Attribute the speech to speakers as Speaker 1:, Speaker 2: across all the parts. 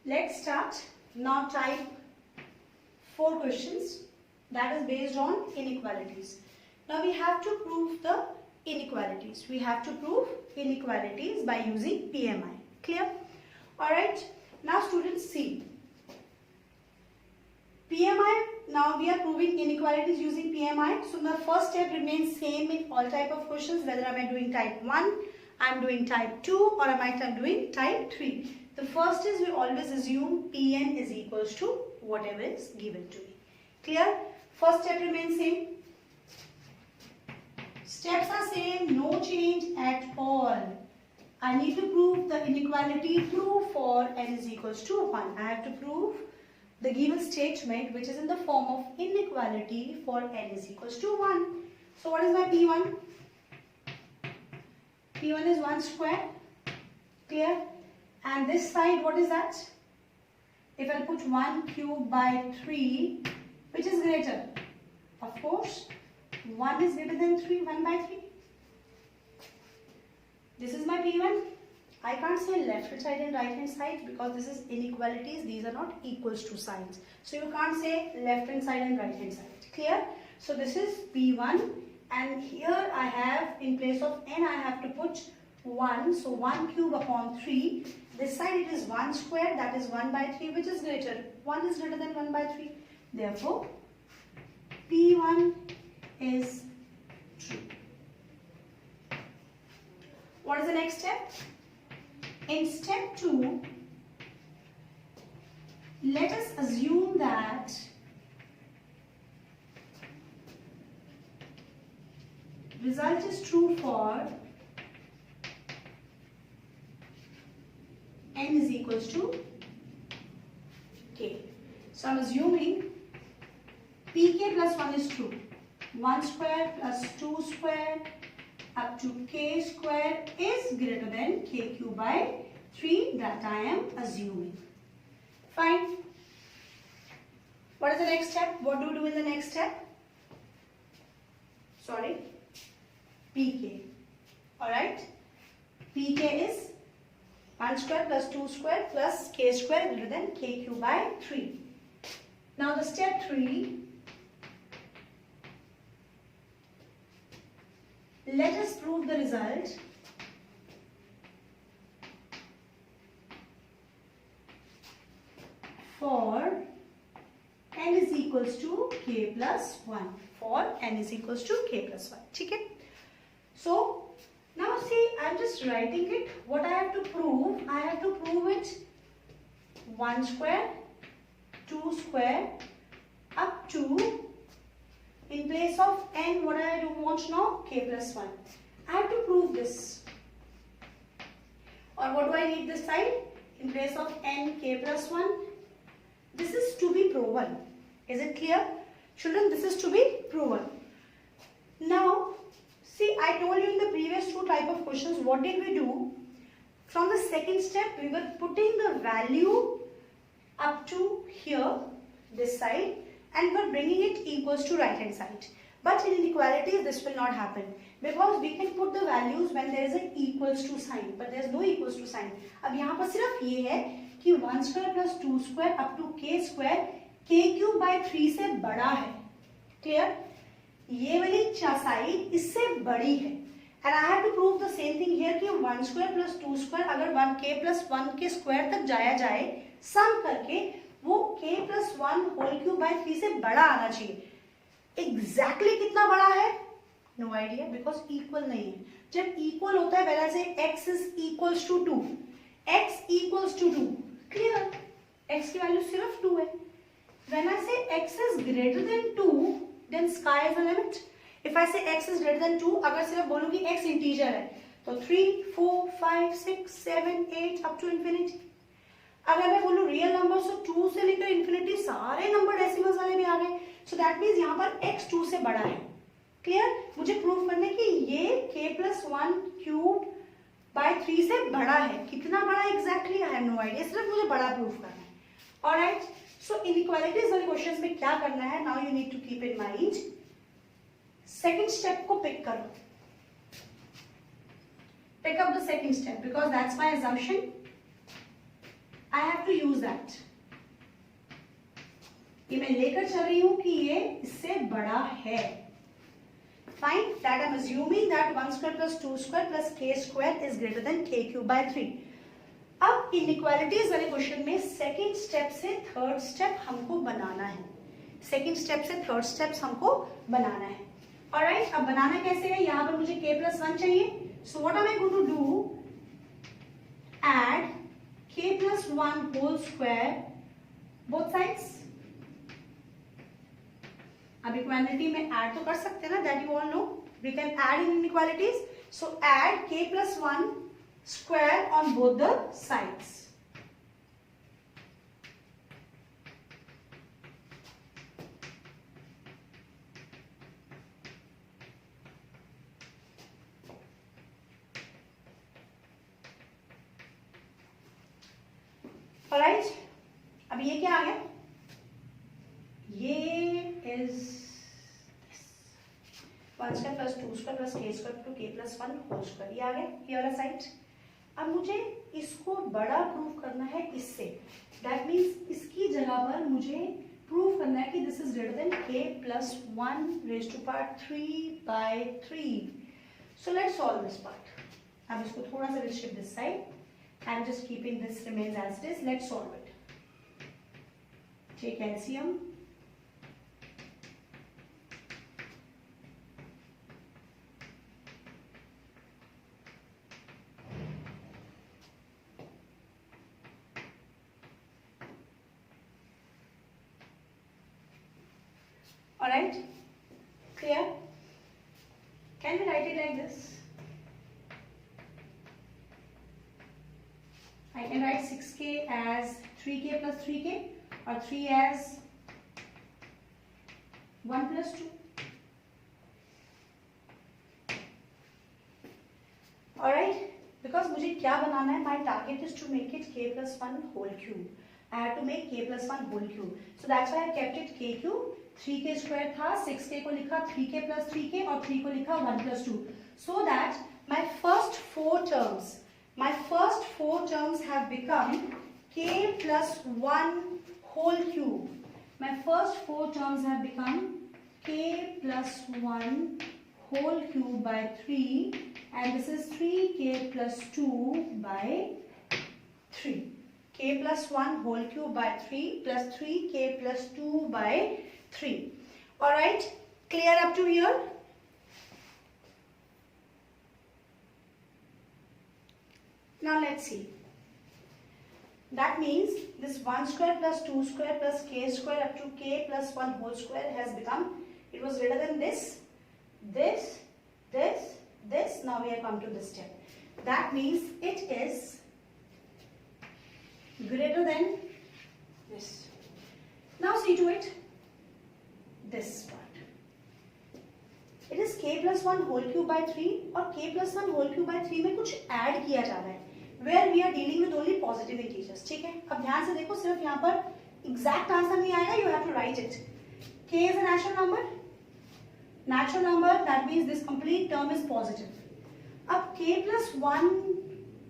Speaker 1: Let's start. Now type 4 questions that is based on inequalities. Now we have to prove the inequalities. We have to prove inequalities by using PMI. Clear? Alright. Now students see. PMI, now we are proving inequalities using PMI. So the first step remains same in all type of questions, whether am I doing type 1, I am doing type 2 or am I doing type 3. The first is we always assume Pn is equals to whatever is given to me. Clear? First step remains same. Steps are same, no change at all. I need to prove the inequality true for n is equals to 1. I have to prove the given statement which is in the form of inequality for n is equals to 1. So what is my P1? P1 is 1 square. Clear? And this side, what is that? If I put 1 cube by 3, which is greater? Of course, 1 is greater than 3, 1 by 3. This is my P1. I can't say left hand side and right hand side because this is inequalities. These are not equals to signs. So you can't say left hand side and right hand side. Clear? So this is P1 and here I have in place of n I have to put 1. So 1 cube upon 3. This side it is 1 square, that is 1 by 3, which is greater. 1 is greater than 1 by 3. Therefore, P1 is true. What is the next step? In step 2, let us assume that result is true for n is equals to k. So I am assuming pk plus 1 is true. 1 square plus 2 square up to k square is greater than k cube by 3, that I am assuming. Fine. What is the next step? What do we do in the next step? Sorry. pk. Alright. pk is 1 square plus 2 square plus k square greater than k cube by 3. Now the step 3. Let us prove the result for n is equals to k plus 1. For n is equals to k plus 1. Okay? So, now see, I am just writing it. What I have to prove? I have to prove it 1 square, 2 square, up to, in place of n, what I do want now? K plus 1. I have to prove this. Or what do I need this side? In place of n, k plus 1. This is to be proven. Is it clear? Children, this is to be proven. Now, see, I told you in the previous 2 type of questions, what did we do? From the second step, we were putting the value up to here, this side, and we're bringing it equals to right hand side. But in inequalities, this will not happen because we can put the values when there is an equals to sign, but there is no equals to sign. अब यहाँ पर सिर्फ ये है कि 1 square plus 2 square up to k square k cube by 3 से बड़ा है. Clear? ये वाली साइड इससे बड़ी है. And I have to prove the same thing here कि 1 square plus 2 square अगर 1k plus 1 के square तक जाया जाए, सम करके वो k plus 1 whole cube by 3 से बड़ा आना चाहिए. Exactly कितना बड़ा है? No idea because equal नहीं है. जब equal होता है वैसे से x is equals to 2. x equals to 2. Clear? x की वैल्यू सिर्फ 2 है. When I say x is greater than 2, then sky is the limit. If I say x is greater than 2, अगर सिर्फ बोलूँगी x integer है, तो 3, 4, 5, 6, 7, 8 up to infinity. अगर मैं बोलूँ रियल नंबर तो 2 से लेकर इन्फिनिटी सारे नंबर डेसिमल्स वाले भी आ गए. सो दैट मीन्स यहाँ पर x 2 से बड़ा है. क्लियर? मुझे प्रूव करने की ये k plus 1 क्यूब बाय 3 से बड़ा है. कितना बड़ा exactly I have no idea. सिर्फ मुझे बड़ा प्रूव करना है. ऑलराइट. सो इनइक्वालिटीज वाले क्वेश्चंस में क्या करना है? Now you need to keep in mind. Second step को पिक करो. Pick up the second step because that's my assumption. I have to use that. ये मैं लेकर चल रही हूं कि ये इससे बड़ा है। Fine, that I am assuming that 1 square plus 2 square plus k square is greater than k cube by 3। अब इनइक्वालिटीज वाले क्वेश्चन में सेकेंड स्टेप से थर्ड स्टेप हमको बनाना है। सेकेंड स्टेप से थर्ड स्टेप हमको बनाना है। ऑलराइट, अब बनाना कैसे है? यहां पर मुझे k प्लस 1 चाहिए। So what am I going to do? Add k plus 1 whole square both sides. अब इक्वालिटी में ऐड तो कर सकते हैं ना, that you all know, we can add in inequalities. So add k plus 1 square on both the sides. Alright, अब ये क्या आ गया? ये is 1 square plus 2 square plus k square to k plus 1 whole square, ये आ गया ये वाला side. अब मुझे इसको बड़ा प्रूव करना है इससे, दैट मीन्स इसकी जगह पर मुझे प्रूव करना है कि this is greater than k plus 1 raise to power 3 by 3। So let's solve this part. अब इसको थोड़ा सा shift this side, I am just keeping this remains as it is. Let's solve it. Take LCM. Alright, clear? Can we write it like this? I can write 6k as 3k plus 3k or 3 as 1 plus 2. Alright, because मुझे क्या बनाना है? My target is to make it k plus 1 whole cube. I have to make k plus 1 whole cube. So that's why I kept it k cube. 3k square था, 6k को लिखा 3k plus 3k और 3 को लिखा 1 plus 2, so that my first four terms have become k plus 1 whole cube. My first four terms have become k plus 1 whole cube by 3, and this is 3k plus 2 by 3. k plus 1 whole cube by 3 plus 3k plus 2 by 3. Alright, clear up to here? Now let's see. That means this 1 square plus 2 square plus k square up to k plus 1 whole square has become, it was greater than this, this, this, this. Now we have come to this step. That means it is greater than this. Now see to it. This part. It is k plus 1 whole cube by 3 और k plus 1 whole cube by 3 में कुछ add किया जा रहा है, where we are dealing with only positive integers. ठीक है, अब ध्यान से देखो, सिर्फ यहाँ पर exact आंसर नहीं आएगा, you have to write it. k is a natural number. Natural number, that means this complete term is positive. अब k plus 1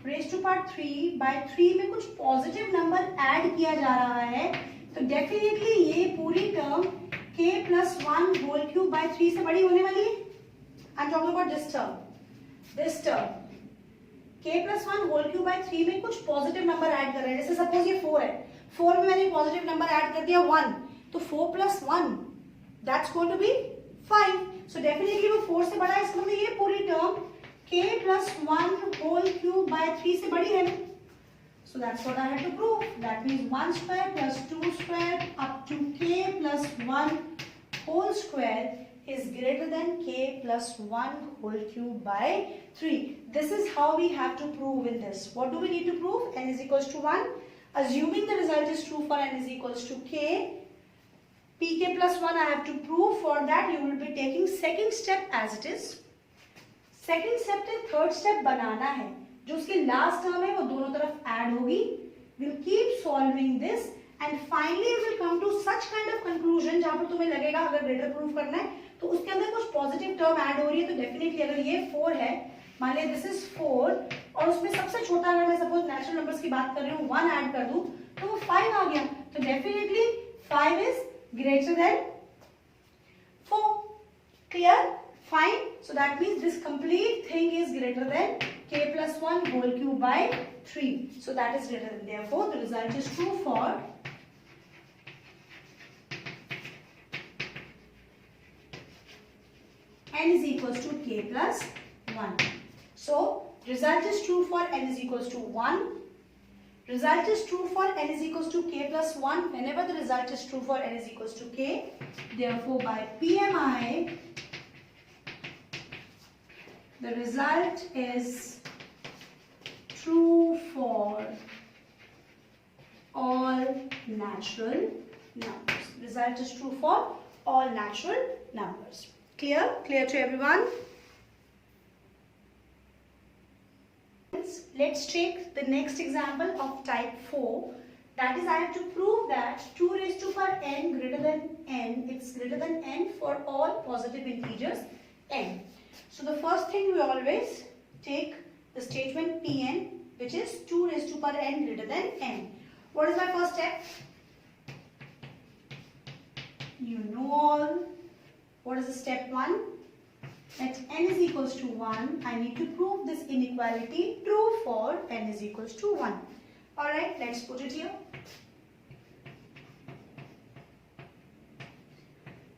Speaker 1: raised to power 3 by 3 में कुछ positive number ऐड किया जा रहा है, तो definitely ये पूरी term k plus 1 whole cube by 3 से बड़ी होने वाली है। I'm talking about this term. This term. k plus 1 whole cube by 3 में कुछ positive number ऐड कर रहे हैं। जैसे suppose ये 4 है, 4 में मैंने positive number ऐड कर दिया 1, तो 4 plus 1, that's going to be 5. So definitely वो 4 से बड़ा है, इसका मतलब ये पूरी term k plus 1 whole cube by 3 से बड़ी है। So that's what I had to prove. That means 1 square plus 2 square up to k plus 1 whole square is greater than k plus 1 whole cube by 3. This is how we have to prove in this. What do we need to prove? N is equals to 1. Assuming the result is true for n is equals to k, pk plus 1 I have to prove. For that you will be taking second step as it is. Second step से third step बनाना है, जो उसकी last term है वो दोनों तरफ add होगी। We'll keep solving this and finally we'll come to such kind of conclusion जहाँ पर तुम्हें लगेगा अगर ग्रेटर प्रूफ करना है तो उसके अंदर कुछ पॉजिटिव टर्म ऐड हो रही है, तो डेफिनेटली अगर ये 4 है, मान लिया दिस इज 4 और उसमें सबसे छोटा अगर मैं सपोज नेचुरल नंबर्स की की बात कर रही हूँ, 1 ऐड कर दूं तो वो 5 आ गया, तो definitely 5 is greater then 4. Clear? Fine. So that means this complete thing is greater than k plus 1 whole cube by 3. So that is greater than. Therefore, the result is true for n is equals to k plus 1. So, result is true for n is equals to 1. Result is true for n is equals to k plus 1 whenever the result is true for n is equals to k. Therefore, by PMI, the result is true for all natural numbers. Result is true for all natural numbers. Clear? Clear to everyone? Let's take the next example of type 4. That is, I have to prove that 2 raised to power n greater than n. It's greater than n for all positive integers n. So the first thing we always take the statement Pn, which is 2 raised to power n greater than n. What is my first step? You know all. What is the step 1? Let n is equals to 1. I need to prove this inequality true for n is equals to 1. Alright, let's put it here.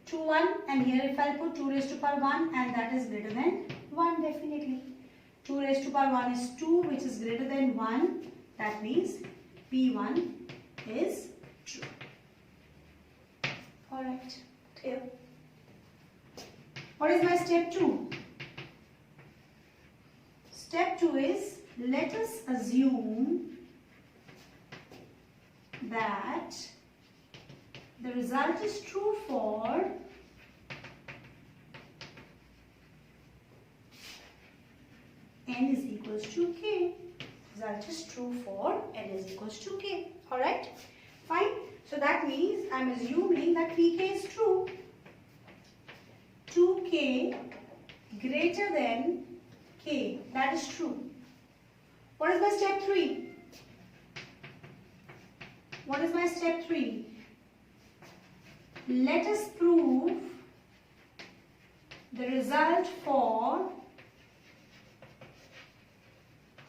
Speaker 1: 2, 1, and here if I put 2 raised to power 1, and that is greater than 1 definitely. 2 raised to power 1 is 2, which is greater than 1. That means P1 is true. Alright, clear. What is my step 2? Step 2 is, let us assume that the result is true for n is equals to k. Result is true for n is equals to k. Alright? Fine. So that means I am assuming that pk is true. 2k greater than k. That is true. What is my step 3? What is my step 3? Let us prove the result for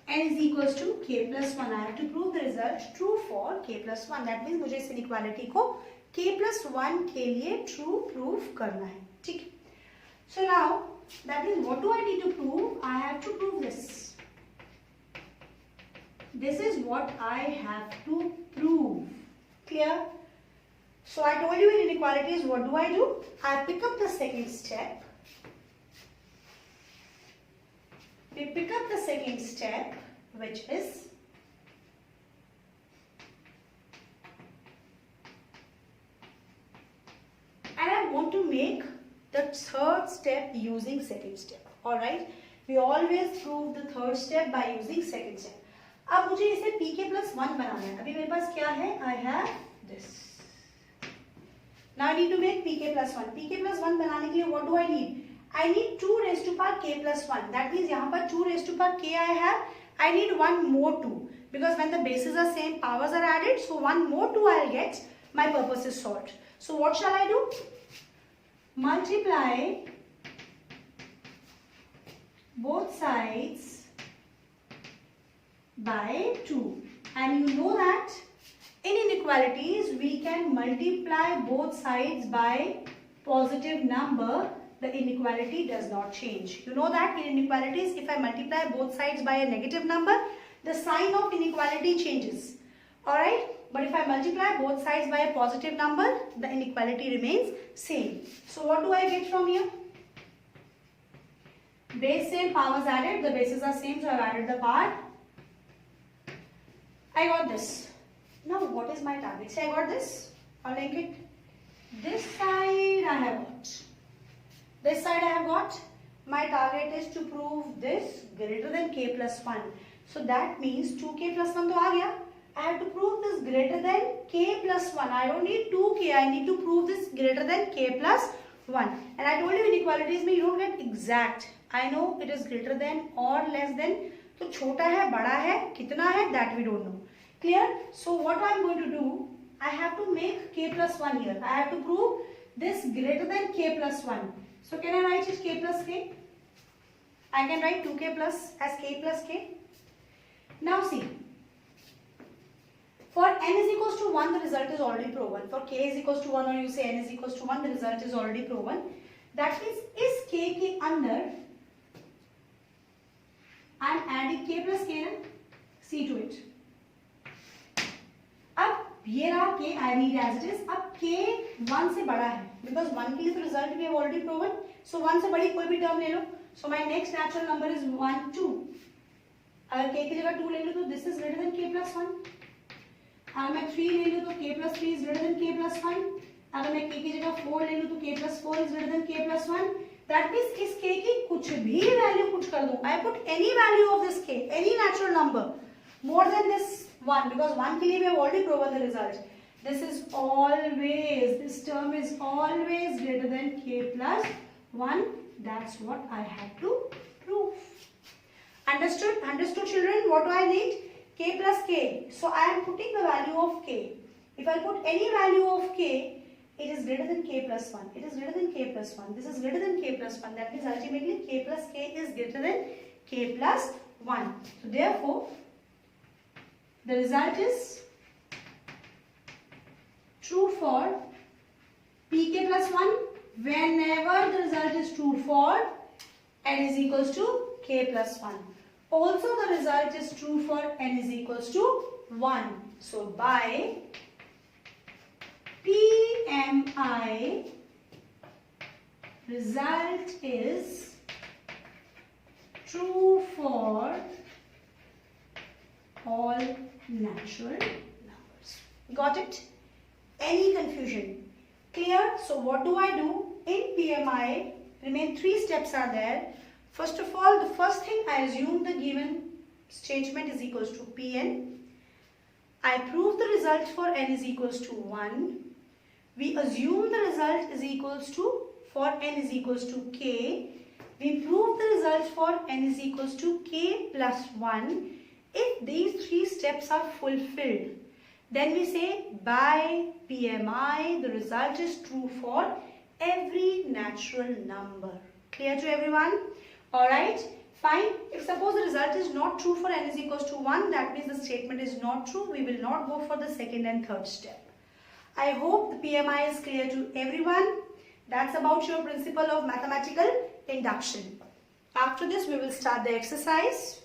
Speaker 1: n is equals to k plus 1. I have to prove the result true for k plus 1. That means मुझे इस inequality को k plus 1 के लिए true prove करना है. ठीक है. So now, that means what do I need to prove? I have to prove this. This is what I have to prove. Clear? So I told you in inequalities, what do? I pick up the second step. We pick up the second step, which is and I want to make the third step using second step. Alright? We always prove the third step by using second step. अब मुझे इसे pk plus 1 बनाना है. अभी मेरे पास क्या है? I have this. Now I need to make pk plus 1. pk plus 1 बनाने के लिए what do I need? I need 2 raised to power k plus 1. That means यहाँ पर 2 raised to power k I have. I need one more 2. Because when the bases are same, powers are added. So one more 2 I'll get. My purpose is solved. So what shall I do? Multiply both sides by 2. And you know that in inequalities we can multiply both sides by positive number. The inequality does not change. You know that in inequalities, if I multiply both sides by a negative number, the sign of inequality changes. Alright? But if I multiply both sides by a positive number, the inequality remains same. So what do I get from here? Base same, powers added. The bases are same, so I have added the power. I got this. Now what is my target? Say I got this. I'll link it. This side I have got. This side I have got. My target is to prove this greater than k plus 1. So that means 2k plus 1 तो आ गया. I have to prove this greater than k plus 1. I don't need 2k. I need to prove this greater than k plus 1. And I told you inequalities में you don't get exact. I know it is greater than or less than. तो छोटा है, बड़ा है, कितना है, that we don't know. Clear? So what I am going to do, I have to make k plus 1 here. I have to prove this greater than k plus 1. So can I write it k plus k? I can write 2k plus as k plus k. Now see, for n is equals to 1, the result is already proven. For k is equals to 1 or you say n is equals to 1, the result is already proven. That means is k के अंदर I am adding k plus k na? See to it. अब ये रहा k, I read as it is. अब k 1 से बड़ा है because 1 के लिए तो result we have already proven. So 1 से बड़ी कोई भी term ले लो. So my next natural number is 1, 2. अगर k की जगह 2 ले लो तो this is greater than k plus 1. अगर मैं 3 ले लूँ तो k plus 3 is greater than k plus 1. अगर मैं k की जगह 4 ले लूँ तो k plus 4 is greater than k plus 1. That means इस k की कुछ भी value पुट कर दूँ. I put any value of this k, any natural number more than this 1 because 1 के लिए we have already proven the result. This is always, this term is always greater than k plus 1. That's what I have to prove. Understood? Understood, children? What do I need? K plus k. So I am putting the value of k. If I put any value of k, it is greater than k plus 1. It is greater than k plus 1. This is greater than k plus 1. That means ultimately k plus k is greater than k plus 1. So therefore, the result is true for pk plus 1 whenever the result is true for n is equals to k plus 1. Also the result is true for n is equals to 1. So by PMI, result is true for all natural numbers. Got it? Any confusion? Clear? So what do I do? In PMI, remain 3 steps are there. First of all, the first thing, I assume the given statement is equals to Pn. I prove the result for n is equals to 1. We assume the result is equals to, for n is equals to k. We prove the result for n is equals to k plus 1. If these 3 steps are fulfilled, then we say by PMI, the result is true for every natural number. Clear to everyone? Alright, fine. If suppose the result is not true for n is equals to 1, that means the statement is not true. We will not go for the second and third step. I hope the PMI is clear to everyone. That's about your principle of mathematical induction. After this, we will start the exercise.